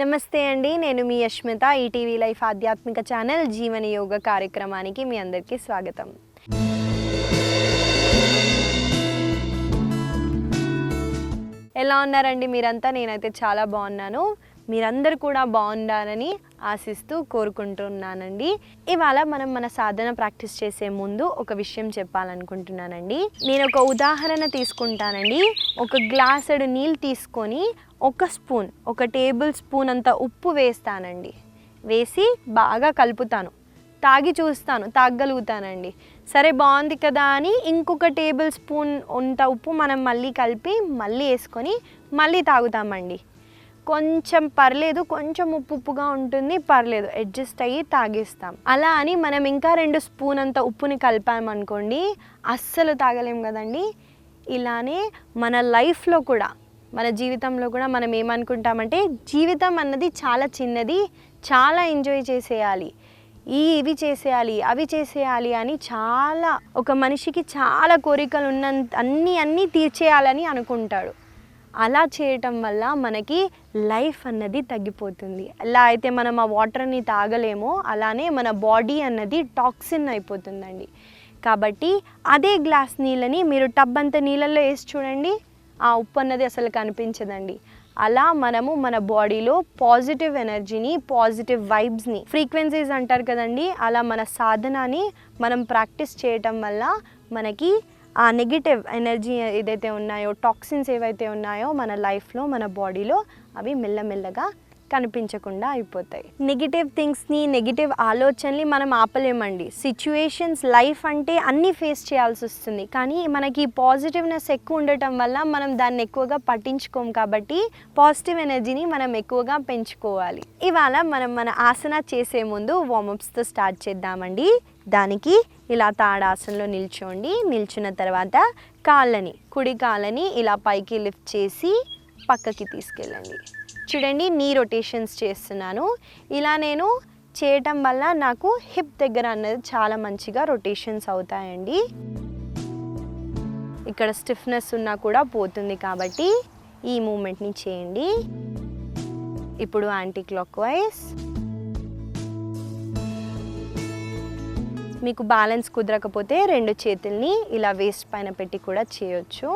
నమస్తే అండి, నేను మీ యష్మిత. ఈటీవీ లైఫ్ ఆధ్యాత్మిక ఛానల్ జీవన యోగ కార్యక్రమానికి మీ అందరికీ స్వాగతం. ఎలా ఉన్నారండి మీరంతా? నేనైతే చాలా బాగున్నాను. మీరందరూ కూడా బాగుండాలని ఆశిస్తూ కోరుకుంటున్నానండి. ఇవాళ మనం మన సాధన ప్రాక్టీస్ చేసే ముందు ఒక విషయం చెప్పాలనుకుంటున్నానండి. నేను ఒక ఉదాహరణ తీసుకుంటానండి. ఒక గ్లాసుడు నీళ్ళు తీసుకొని ఒక టేబుల్ స్పూన్ అంత ఉప్పు వేస్తానండి. వేసి బాగా కలుపుతాను, తాగి చూస్తాను, తాగగలుగుతానండి. సరే బాగుంది కదా అని ఇంకొక టేబుల్ స్పూన్ అంత ఉప్పు మనం మళ్ళీ కలిపి మళ్ళీ వేసుకొని మళ్ళీ తాగుతామండి. కొంచెం పర్లేదు, కొంచెం ఉప్పుగా ఉంటుంది, పర్లేదు, అడ్జస్ట్ అయ్యి తాగేస్తాం. అలా అని మనం ఇంకా 2 స్పూన్ అంత ఉప్పుని కలిపామనుకోండి, అస్సలు తాగలేం కదండి. ఇలానే మన లైఫ్లో కూడా, మన జీవితంలో కూడా మనం ఏమనుకుంటామంటే జీవితం అన్నది చాలా చిన్నది, చాలా ఎంజాయ్ చేసేయాలి, ఇవి చేసేయాలి, అవి చేసేయాలి అని చాలా ఒక మనిషికి చాలా కోరికలు అన్నీ తీర్చేయాలని అనుకుంటాడు. అలా చేయటం వల్ల మనకి లైఫ్ అన్నది తగ్గిపోతుంది. ఎలా అయితే మనం ఆ వాటర్ని తాగలేమో అలానే మన బాడీ అన్నది టాక్సిన్ అయిపోతుందండి. కాబట్టి అదే గ్లాస్ నీళ్ళని మీరు టబ్ అంత నీళ్ళల్లో వేసి చూడండి, ఆ ఉప్పు అన్నది అసలు కనిపించదండి. అలా మనము మన బాడీలో పాజిటివ్ ఎనర్జీని, పాజిటివ్ వైబ్స్ని, ఫ్రీక్వెన్సీస్ అంటారు కదండి, అలా మన సాధనాన్ని మనం ప్రాక్టీస్ చేయటం వల్ల మనకి ఆ నెగిటివ్ ఎనర్జీ ఏదైతే ఉన్నాయో, టాక్సిన్స్ ఏవైతే ఉన్నాయో మన లైఫ్లో, మన బాడీలో అవి మెల్లమెల్లగా కనిపించకుండా అయిపోతాయి. నెగిటివ్ థింగ్స్ని, నెగిటివ్ ఆలోచనల్ని మనం ఆపలేమండి. సిచ్యువేషన్స్, లైఫ్ అంటే అన్నీ ఫేస్ చేయాల్సి వస్తుంది. కానీ మనకి పాజిటివ్నెస్ ఎక్కువ ఉండటం వల్ల మనం దాన్ని ఎక్కువగా పట్టించుకోం. కాబట్టి పాజిటివ్ ఎనర్జీని మనం ఎక్కువగా పెంచుకోవాలి. ఇవాళ మనం మన ఆసన చేసే ముందు వార్మప్స్తో స్టార్ట్ చేద్దామండి. దానికి ఇలా తాడాసనలో నిల్చోండి. నిల్చున్న తర్వాత కుడి కాళ్ళని ఇలా పైకి లిఫ్ట్ చేసి పక్కకి తీసుకెళ్ళండి. చూడండి, నీ రొటేషన్స్ చేస్తున్నాను. ఇలా నేను చేయటం వల్ల నాకు హిప్ దగ్గర అన్నది చాలా మంచిగా రొటేషన్స్ అవుతాయండి. ఇక్కడ స్టిఫ్నెస్ ఉన్నా కూడా పోతుంది. కాబట్టి ఈ మూమెంట్ని చేయండి. ఇప్పుడు యాంటీ క్లాక్ వైజ్. మీకు బ్యాలెన్స్ కుదరకపోతే 2 చేతుల్ని ఇలా వేస్ట్ పైన పెట్టి కూడా చేయొచ్చు.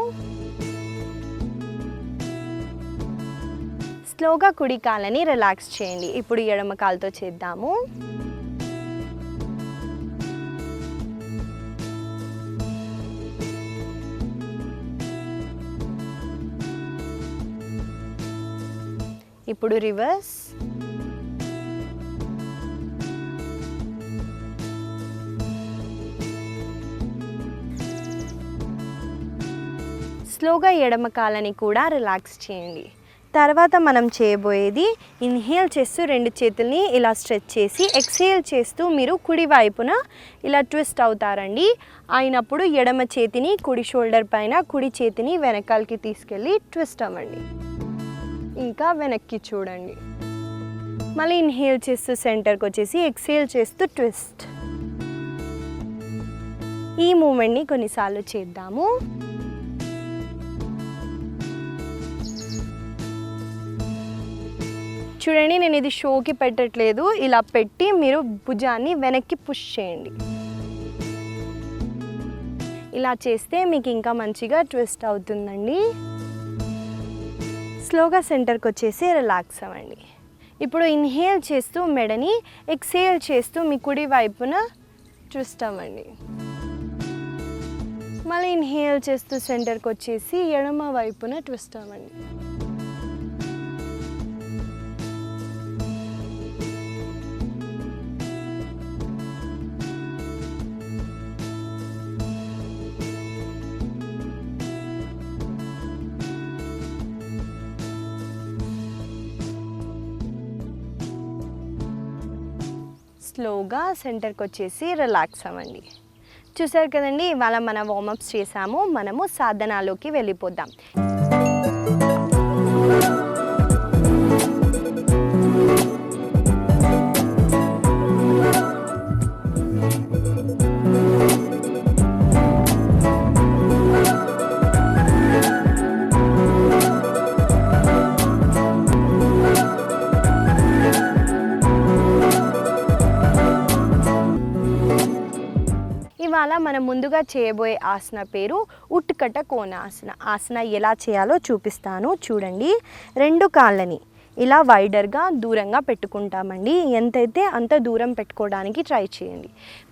స్లోగా కుడి కాళ్ళని రిలాక్స్ చేయండి. ఇప్పుడు ఎడమ కాలుతో చేద్దాము. ఇప్పుడు రివర్స్. స్లోగా ఎడమ కాళ్ళని కూడా రిలాక్స్ చేయండి. తర్వాత మనం చేయబోయేది, ఇన్హేల్ చేస్తూ 2 చేతుల్ని ఇలా స్ట్రెచ్ చేసి, ఎక్స్హేల్ చేస్తూ మీరు కుడి వైపున ఇలా ట్విస్ట్ అవుతారండి. అయినప్పుడు ఎడమ చేతిని కుడి షోల్డర్ పైన, కుడి చేతిని వెనకాలకి తీసుకెళ్ళి ట్విస్ట్ అవ్వండి. ఇంకా వెనక్కి చూడండి. మళ్ళీ ఇన్హేల్ చేస్తూ సెంటర్కి వచ్చేసి, ఎక్స్హేల్ చేస్తూ ట్విస్ట్. ఈ మూమెంట్ని కొన్నిసార్లు చేద్దాము. చూడండి, నేను ఇది షోకి పెట్టట్లేదు, ఇలా పెట్టి మీరు భుజాన్ని వెనక్కి పుష్ చేయండి. ఇలా చేస్తే మీకు ఇంకా మంచిగా ట్విస్ట్ అవుతుందండి. స్లోగా సెంటర్కి వచ్చేసి రిలాక్స్ అవ్వండి. ఇప్పుడు ఇన్హేల్ చేస్తూ మెడని, ఎక్స్హేల్ చేస్తూ మీ కుడి వైపున ట్విస్ట్ అవ్వండి. మళ్ళీ ఇన్హేల్ చేస్తూ సెంటర్కి వచ్చేసి ఎడమ వైపున ట్విస్ట్ అవ్వండి. స్లోగా సెంటర్కి వచ్చేసి రిలాక్స్ అవ్వండి. చూసారు కదండి, ఇవాళ మన వార్మప్స్ చేసాము. మనము సాధనాలోకి వెళ్ళిపోదాం. ఇవాళ మనం ముందుగా చేయబోయే ఆసన పేరు ఉట్కట కోణాసన. ఆసన ఎలా చేయాలో చూపిస్తాను చూడండి. 2 కాళ్ళని ఇలా వైడర్గా దూరంగా పెట్టుకుంటామండి. ఎంతైతే అంత దూరం పెట్టుకోవడానికి ట్రై చేయండి.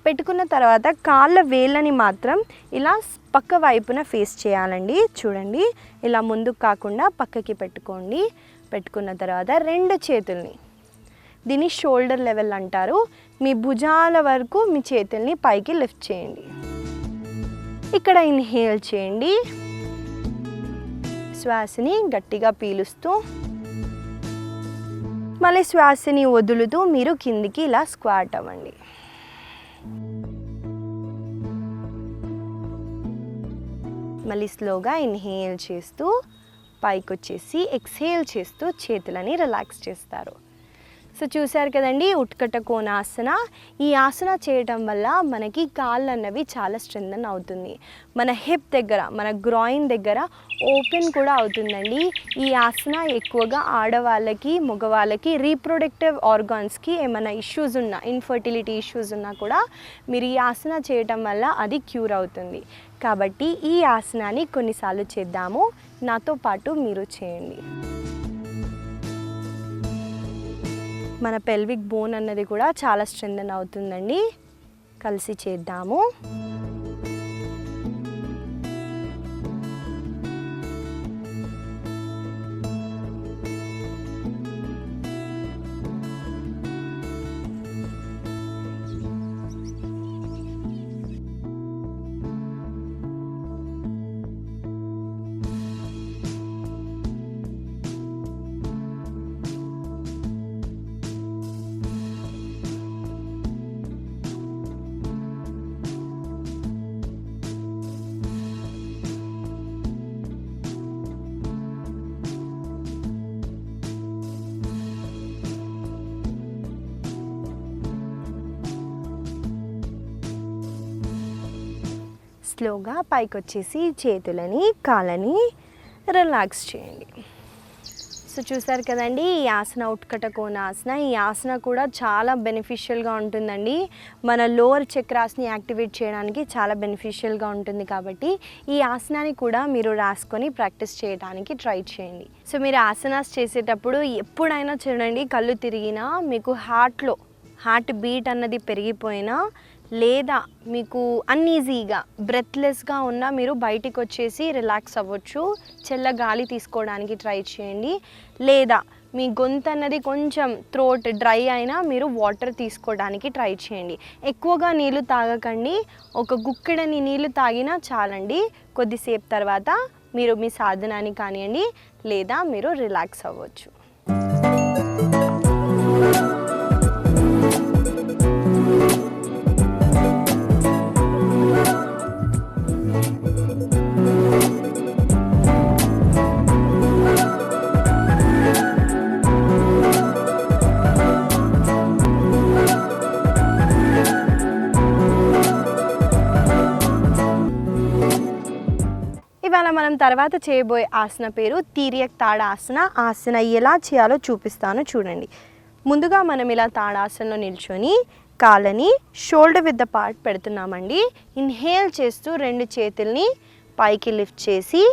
పెట్టుకున్న తర్వాత కాళ్ళ వేళ్ళని మాత్రం ఇలా పక్క వైపున ఫేస్ చేయాలండి. చూడండి, ఇలా ముందుకు కాకుండా పక్కకి పెట్టుకోండి. పెట్టుకున్న తర్వాత 2 చేతుల్ని, దీన్ని షోల్డర్ లెవెల్ అంటారు, మీ భుజాల వరకు మీ చేతుల్ని పైకి లిఫ్ట్ చేయండి. ఇక్కడ ఇన్హేల్ చేయండి. శ్వాసని గట్టిగా పీలుస్తూ మళ్ళీ శ్వాసని వదులుతూ మీరు కిందికి ఇలా స్క్వాట్ అవ్వండి. మళ్ళీ స్లోగా ఇన్హేల్ చేస్తూ పైకి వచ్చేసి ఎక్స్హేల్ చేస్తూ చేతులని రిలాక్స్ చేస్తారు. సో చూసారు కదండి, ఉట్కట కోణాసన. ఈ ఆసన చేయటం వల్ల మనకి కాళ్ళు అన్నవి చాలా స్ట్రెంథన్ అవుతుంది. మన హిప్ దగ్గర, మన గ్రాయిన్ దగ్గర ఓపెన్ కూడా అవుతుందండి. ఈ ఆసన ఎక్కువగా ఆడవాళ్ళకి, మగవాళ్ళకి రీప్రొడక్టివ్ ఆర్గాన్స్కి ఏమైనా ఇష్యూస్ ఉన్నా, ఇన్ఫర్టిలిటీ ఇష్యూస్ ఉన్నా కూడా మీరు ఈ ఆసన చేయటం వల్ల అది క్యూర్ అవుతుంది. కాబట్టి ఈ ఆసనాన్ని కొన్నిసార్లు చేద్దాము. నాతో పాటు మీరు చేయండి. మన పెల్విక్ బోన్ అన్నది కూడా చాలా స్ట్రెంథన్ అవుతుందండి. కలిసి చేద్దాము. స్లోగా పైకి వచ్చేసి చేతులని, కాళ్ళని రిలాక్స్ చేయండి. సో చూసారు కదండి, ఈ ఆసన ఉట్కట కోణాసన. ఈ ఆసన కూడా చాలా బెనిఫిషియల్గా ఉంటుందండి. మన లోవర్ చక్రాస్ని యాక్టివేట్ చేయడానికి చాలా బెనిఫిషియల్గా ఉంటుంది. కాబట్టి ఈ ఆసనాన్ని కూడా మీరు రాసుకొని ప్రాక్టీస్ చేయడానికి ట్రై చేయండి. సో మీరు ఆసనాస్ చేసేటప్పుడు ఎప్పుడైనా చూడండి, కళ్ళు తిరిగినా, మీకు హార్ట్ బీట్ అన్నది పెరిగిపోయినా, లేదా మీకు అన్ఈజీగా బ్రెత్లెస్గా ఉన్నా మీరు బయటికి వచ్చేసి రిలాక్స్ అవ్వచ్చు. చల్ల గాలి తీసుకోవడానికి ట్రై చేయండి. లేదా మీ గొంతు అన్నది కొంచెం థ్రోట్ డ్రై అయినా మీరు వాటర్ తీసుకోవడానికి ట్రై చేయండి. ఎక్కువగా నీళ్ళు తాగకండి. ఒక గుక్కెడని నీళ్ళు తాగినా చాలండి. కొద్దిసేపు తర్వాత మీరు మీ సాధనాన్ని కానివ్వండి, లేదా మీరు రిలాక్స్ అవ్వచ్చు. ఇవాళ మనం తర్వాత చేయబోయే ఆసన పేరు తిర్యక్ తాడాసన. ఆసన ఎలా చేయాలో చూపిస్తాను చూడండి. ముందుగా మనం ఇలా తాడాసనలో నిల్చొని కాళ్ళని షోల్డర్ విత్ ద పార్ట్ పెడుతున్నామండి. ఇన్హేల్ చేస్తూ 2 చేతుల్ని పైకి లిఫ్ట్ చేసి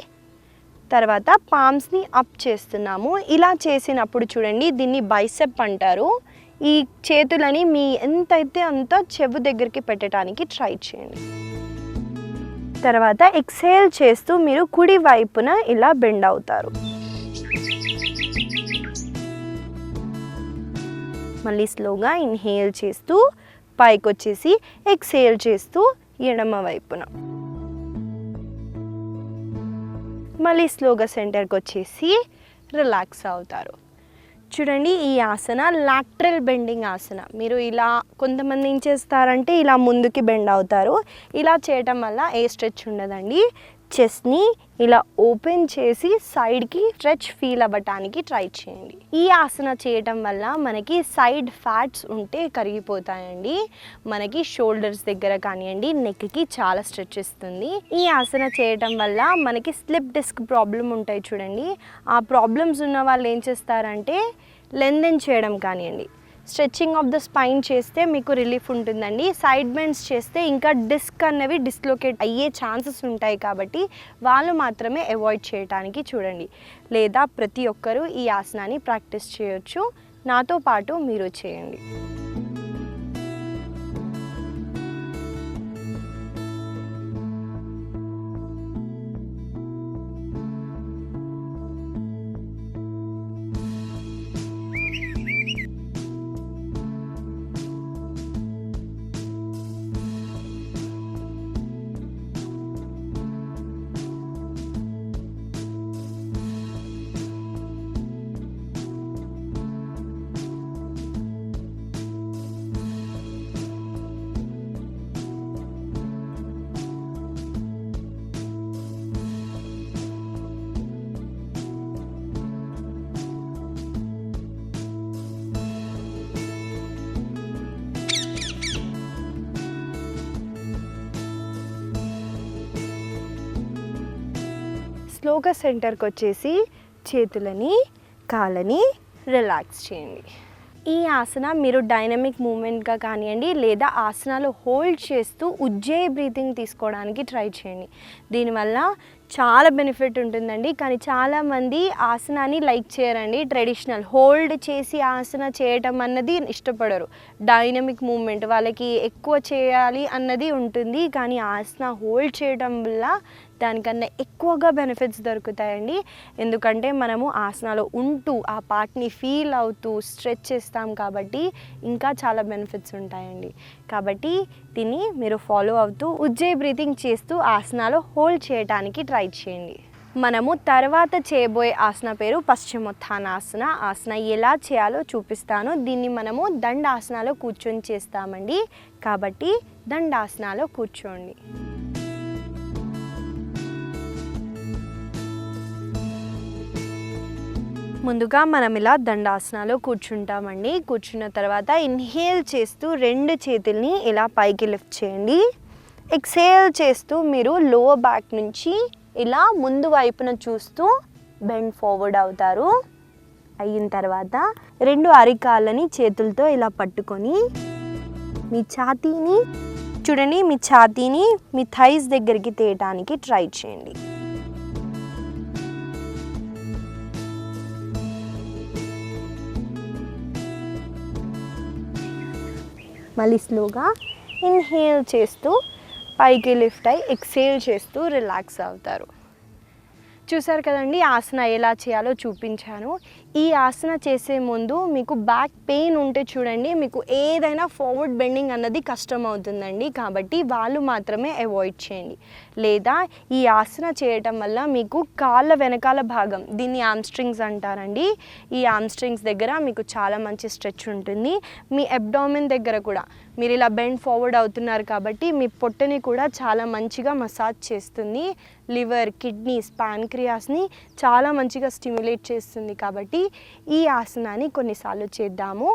తర్వాత పామ్స్ని అప్ చేస్తున్నాము. ఇలా చేసినప్పుడు చూడండి, దీన్ని బైసెప్ అంటారు. ఈ చేతులని మీ ఎంతైతే అంత చెవు దగ్గరికి పెట్టడానికి ట్రై చేయండి. తర్వాత ఎక్స్హేల్ చేస్తూ మీరు కుడి వైపున ఇలా బెండ్ అవుతారు. మళ్ళీ స్లోగా ఇన్హేల్ చేస్తూ పైకి వచ్చేసి ఎక్స్హేల్ చేస్తూ ఎడమ వైపున, మళ్ళీ స్లోగా సెంటర్కి వచ్చేసి రిలాక్స్ అవుతారు. చూడండి, ఈ ఆసన లాటరల్ బెండింగ్ ఆసన. మీరు ఇలా కొంతమంది ఏం చేస్తారంటే ఇలా ముందుకి బెండ్ అవుతారు. ఇలా చేయటం వల్ల ఏ స్ట్రెచ్ ఉండదండి. చెస్ట్ని ఇలా ఓపెన్ చేసి సైడ్కి స్ట్రెచ్ ఫీల్ అవ్వటానికి ట్రై చేయండి. ఈ ఆసన చేయటం వల్ల మనకి సైడ్ ఫ్యాట్స్ ఉంటే కరిగిపోతాయండి. మనకి షోల్డర్స్ దగ్గర కానివ్వండి, నెక్కి చాలా స్ట్రెచ్ ఇస్తుంది. ఈ ఆసన చేయటం వల్ల మనకి స్లిప్ డిస్క్ ప్రాబ్లం ఉంటాయి చూడండి. ఆ ప్రాబ్లమ్స్ ఉన్న వాళ్ళు ఏం చేస్తారంటే లెందెన్ చేయడం కానివ్వండి, స్ట్రెచ్చింగ్ ఆఫ్ ద స్పైన్ చేస్తే మీకు రిలీఫ్ ఉంటుందండి. సైడ్ బెండ్స్ చేస్తే ఇంకా డిస్క్ అన్నవి డిస్లొకేట్ అయ్యే ఛాన్సెస్ ఉంటాయి కాబట్టి వాళ్ళు మాత్రమే అవాయిడ్ చేయడానికి చూడండి. లేదా ప్రతి ఒక్కరూ ఈ ఆసనాన్ని ప్రాక్టీస్ చేయొచ్చు. నాతో పాటు మీరు చేయండి. స్లోగా సెంటర్కి వచ్చేసి చేతులని కాళ్ళని రిలాక్స్ చేయండి. ఈ ఆసన మీరు డైనమిక్ మూమెంట్గా కానివ్వండి లేదా ఆసనాలు హోల్డ్ చేస్తూ ఉజ్జాయి బ్రీతింగ్ తీసుకోవడానికి ట్రై చేయండి. దీనివల్ల చాలా బెనిఫిట్ ఉంటుందండి. కానీ చాలామంది ఆసనాన్ని లైక్ చేయరండి. ట్రెడిషనల్ హోల్డ్ చేసి ఆసన చేయటం అన్నది ఇష్టపడరు. డైనమిక్ మూమెంట్ వాళ్ళకి ఎక్కువ చేయాలి అన్నది ఉంటుంది. కానీ ఆసన హోల్డ్ చేయడం వల్ల దానికన్నా ఎక్కువగా బెనిఫిట్స్ దొరుకుతాయండి. ఎందుకంటే మనము ఆసనాలో ఉంటూ ఆ పార్ట్ని ఫీల్ అవుతూ స్ట్రెచ్ చేస్తాం కాబట్టి ఇంకా చాలా బెనిఫిట్స్ ఉంటాయండి. కాబట్టి దీన్ని మీరు ఫాలో అవుతూ ఉజ్జాయి బ్రీతింగ్ చేస్తూ ఆసనాలు హోల్డ్ చేయడానికి ట్రై చేయండి. మనము తర్వాత చేయబోయే ఆసన పేరు పశ్చిమోత్థానాసన. ఆసన ఎలా చేయాలో చూపిస్తాను. దీన్ని మనము దండాసనాలో కూర్చొని చేస్తామండి. కాబట్టి దండాసనాలో కూర్చోండి. ముందుగా మనం ఇలా దండాసనాలో కూర్చుంటామండి. కూర్చున్న తర్వాత ఇన్హేల్ చేస్తూ 2 చేతుల్ని ఇలా పైకి లిఫ్ట్ చేయండి. ఎక్సేల్ చేస్తూ మీరు లోవర్ బ్యాక్ నుంచి ఇలా ముందు వైపున చూస్తూ బెండ్ ఫార్వర్డ్ అవుతారు. అయిన తర్వాత 2 అరికాళ్ళని చేతులతో ఇలా పట్టుకొని మీ ఛాతీని చూడండి, మీ ఛాతీని మీ థైస్ దగ్గరికి తేయడానికి ట్రై చేయండి. మళ్ళీ స్లోగా ఇన్హేల్ చేస్తూ పైకి లిఫ్ట్ అయ్యి ఎక్సేల్ చేస్తూ రిలాక్స్ అవుతారు. చూసారు కదండి ఆసన ఎలా చేయాలో చూపించాను. ఈ ఆసన చేసే ముందు మీకు బ్యాక్ పెయిన్ ఉంటే చూడండి, మీకు ఏదైనా ఫార్వర్డ్ బెండింగ్ అన్నది కష్టం అవుతుందండి. కాబట్టి వాళ్ళు మాత్రమే అవాయిడ్ చేయండి. లేదా ఈ ఆసన చేయటం వల్ల మీకు కాళ్ళ వెనకాల భాగం, దీన్ని ఆమ్స్ట్రింగ్స్ అంటారండి, ఈ ఆమ్స్ట్రింగ్స్ దగ్గర మీకు చాలా మంచి స్ట్రెచ్ ఉంటుంది. మీ అబ్డామిన్ దగ్గర కూడా మీరు ఇలా బెండ్ ఫార్వర్డ్ అవుతున్నారు కాబట్టి మీ పొట్టని కూడా చాలా మంచిగా మసాజ్ చేస్తుంది. లివర్, కిడ్నీస్, పాన్క్రియాస్ని చాలా మంచిగా స్టిమ్యులేట్ చేస్తుంది. కాబట్టి ఈ ఆసనాన్ని కొన్నిసార్లు చేద్దాము.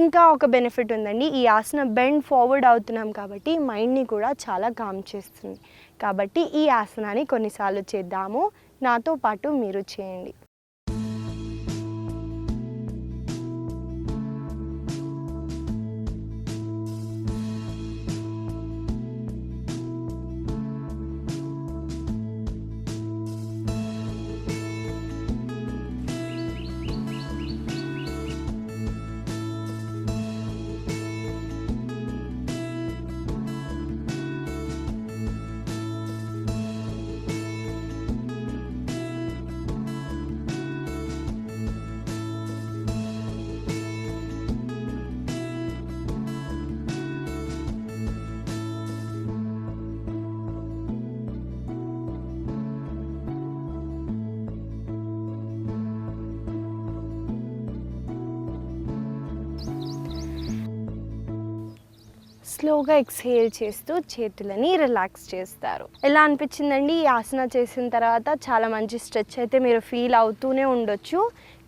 ఇంకా ఒక బెనిఫిట్ ఉందండి, ఈ ఆసన బెండ్ ఫార్వర్డ్ అవుతున్నాం కాబట్టి మైండ్ని కూడా చాలా కామ్ చేస్తుంది. కాబట్టి ఈ ఆసనాన్ని కొన్నిసార్లు చేద్దాము. నాతో పాటు మీరు చేయండి. స్లోగా ఎక్స్హేల్ చేస్తూ చేతులని రిలాక్స్ చేస్తారు. ఎలా అనిపించిందండి ఈ ఆసన చేసిన తర్వాత? చాలా మంచి స్ట్రెచ్ అయితే మీరు ఫీల్ అవుతూనే ఉండొచ్చు.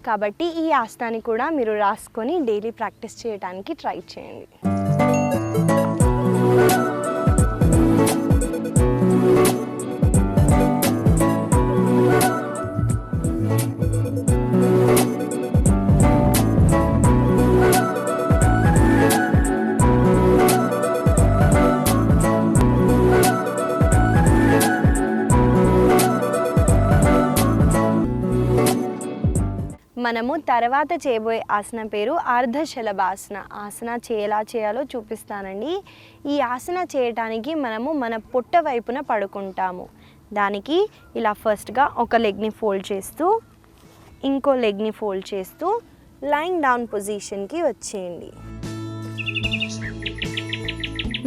కాబట్టి ఈ ఆసనాన్ని కూడా మీరు రాసుకొని డైలీ ప్రాక్టీస్ చేయడానికి ట్రై చేయండి. మనము తర్వాత చేయబోయే ఆసన పేరు అర్ధశలభాసన. ఆసన ఎలా చేయాలో చూపిస్తానండి. ఈ ఆసన చేయటానికి మనము మన పొట్ట వైపున పడుకుంటాము. దానికి ఇలా ఫస్ట్గా ఒక లెగ్ని ఫోల్డ్ చేస్తూ ఇంకో లెగ్ని ఫోల్డ్ చేస్తూ లైయింగ్ డౌన్ పొజిషన్కి వచ్చేయండి.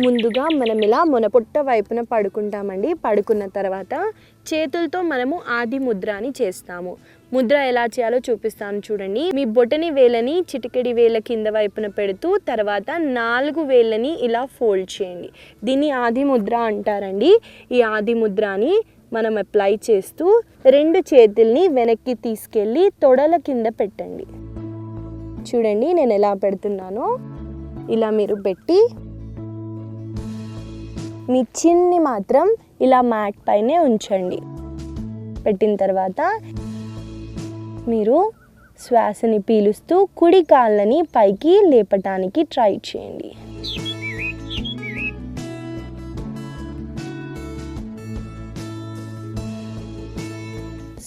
ముందుగా మనం ఇలా మన పొట్ట వైపున పడుకుంటామండి. పడుకున్న తర్వాత చేతులతో మనము ఆది ముద్ర అని చేస్తాము. ముద్ర ఎలా చేయాలో చూపిస్తాను చూడండి. మీ బొటని వేలని చిటికెడి వేల కింద వైపున పెడుతూ తర్వాత 4 వేళ్ళని ఇలా ఫోల్డ్ చేయండి. దీన్ని ఆది ముద్ర అంటారండి. ఈ ఆది ముద్రని మనం అప్లై చేస్తూ 2 చేతుల్ని వెనక్కి తీసుకెళ్ళి తొడల కింద పెట్టండి. చూడండి నేను ఎలా పెడుతున్నానో. ఇలా మీరు పెట్టి మీ చిన్ని మాత్రం ఇలా మ్యాట్ పైనే ఉంచండి. పెట్టిన తర్వాత మీరు శ్వాసని పీలుస్తూ కుడి కాళ్ళని పైకి లేపటానికి ట్రై చేయండి.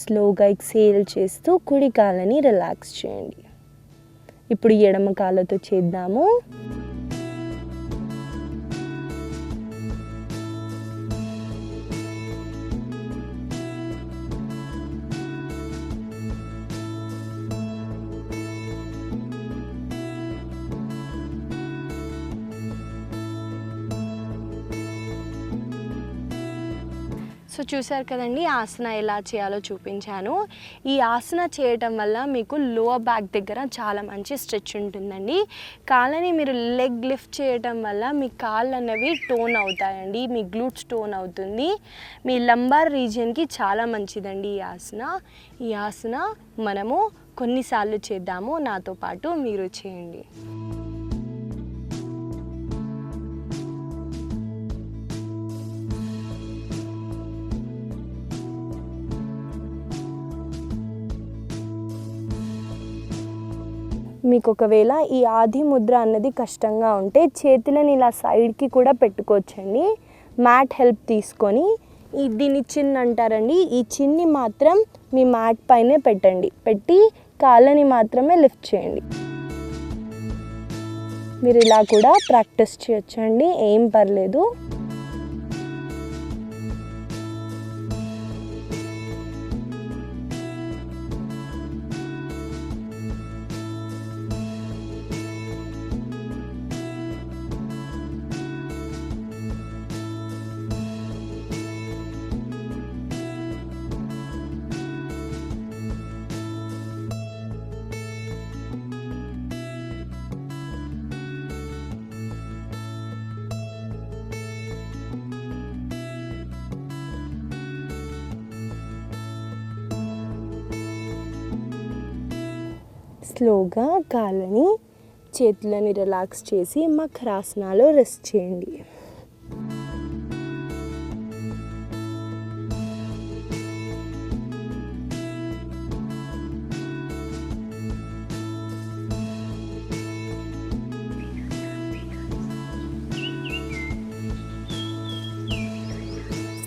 స్లోగా ఎక్సేల్ చేస్తూ కుడి కాళ్ళని రిలాక్స్ చేయండి. ఇప్పుడు ఎడమ కాళ్ళతో చేద్దాము. సో చూసారు కదండి ఆసన ఎలా చేయాలో చూపించాను. ఈ ఆసన చేయటం వల్ల మీకు లోవర్ బ్యాక్ దగ్గర చాలా మంచి స్ట్రెచ్ ఉంటుందండి. కాళ్ళని మీరు లెగ్ లిఫ్ట్ చేయటం వల్ల మీ కాళ్ళు అనేవి టోన్ అవుతాయండి. మీ గ్లూట్స్ టోన్ అవుతుంది. మీ లంబార్ రీజియన్కి చాలా మంచిదండి ఈ ఆసన. ఈ ఆసన మనము కొన్నిసార్లు చేద్దాము. నాతో పాటు మీరు చేయండి. మీకు ఒకవేళ ఈ ఆది ముద్ర అన్నది కష్టంగా ఉంటే చేతులను ఇలా సైడ్కి కూడా పెట్టుకోవచ్చండి. మ్యాట్ హెల్ప్ తీసుకొని దీన్ని చిన్ అంటారండి. ఈ చిన్ని మాత్రం మీ మ్యాట్ పైనే పెట్టండి. పెట్టి కాళ్ళని మాత్రమే లిఫ్ట్ చేయండి. మీరు ఇలా కూడా ప్రాక్టీస్ చేయొచ్చండి, ఏం పర్లేదు. స్లోగా కాళ్ళని చేతులని రిలాక్స్ చేసి మకరాసనాలో రెస్ట్ చేయండి.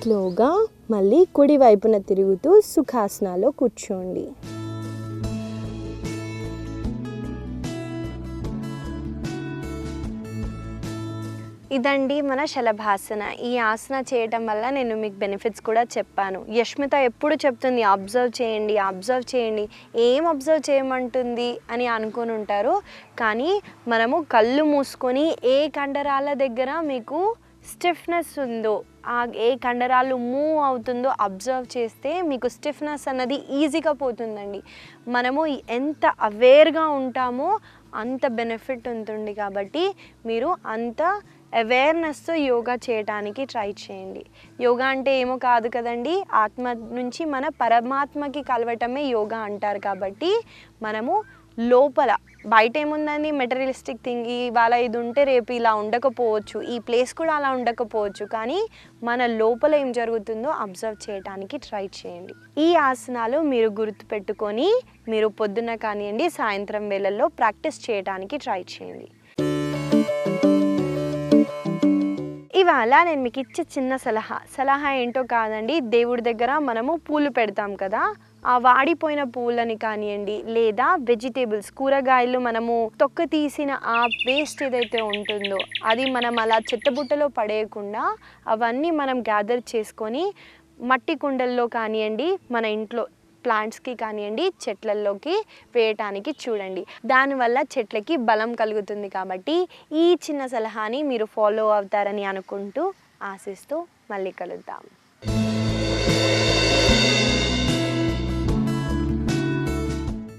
స్లోగా మళ్ళీ కుడి వైపున తిరుగుతూ సుఖాసనాలో కూర్చోండి. ఇదండి మన శలభాసన. ఈ ఆసన చేయటం వల్ల నేను మీకు బెనిఫిట్స్ కూడా చెప్పాను. యష్మిత ఎప్పుడు చెప్తుంది అబ్జర్వ్ చేయండి, అబ్జర్వ్ చేయండి. ఏం అబ్జర్వ్ చేయమంటుంది అని అనుకొని ఉంటారు. కానీ మనము కళ్ళు మూసుకొని ఏ కండరాల దగ్గర మీకు స్టిఫ్నెస్ ఉందో, ఏ కండరాలు మూవ్ అవుతుందో అబ్జర్వ్ చేస్తే మీకు స్టిఫ్నెస్ అన్నది ఈజీగా పోతుందండి. మనము ఎంత అవేర్గా ఉంటామో అంత బెనిఫిట్ ఉంటుంది. కాబట్టి మీరు అంత అవేర్నెస్తో యోగా చేయడానికి ట్రై చేయండి. యోగా అంటే ఏమో కాదు కదండి, ఆత్మ నుంచి మన పరమాత్మకి కలవటమే యోగా అంటారు. కాబట్టి మనము లోపల బయట ఏముందండి మెటీరియలిస్టిక్ థింగ్, ఇవాళ ఇది ఉంటే రేపు ఇలా ఉండకపోవచ్చు, ఈ ప్లేస్ కూడా అలా ఉండకపోవచ్చు. కానీ మన లోపల ఏం జరుగుతుందో అబ్జర్వ్ చేయడానికి ట్రై చేయండి. ఈ ఆసనాలు మీరు గుర్తుపెట్టుకొని మీరు పొద్దున్న కానివ్వండి సాయంత్రం వేళల్లో ప్రాక్టీస్ చేయడానికి ట్రై చేయండి. ఇవాళ నేను మీకు ఇచ్చే చిన్న సలహా ఏంటో కాదండి, దేవుడి దగ్గర మనము పూలు పెడతాం కదా, ఆ వాడిపోయిన పూలని కానివ్వండి లేదా వెజిటేబుల్స్ కూరగాయలు మనము తొక్క తీసిన ఆ వేస్ట్ ఏదైతే ఉంటుందో అది మనం అలా చెత్తబుట్టలో పడేయకుండా అవన్నీ మనం గ్యాదర్ చేసుకొని మట్టి కుండల్లో కానివ్వండి మన ఇంట్లో ప్లాంట్స్కి కానివ్వండి చెట్లల్లోకి వేయటానికి చూడండి. దానివల్ల చెట్లకి బలం కలుగుతుంది. కాబట్టి ఈ చిన్న సలహాని మీరు ఫాలో అవుతారని అనుకుంటూ ఆశిస్తూ మళ్ళీ కలుద్దాం.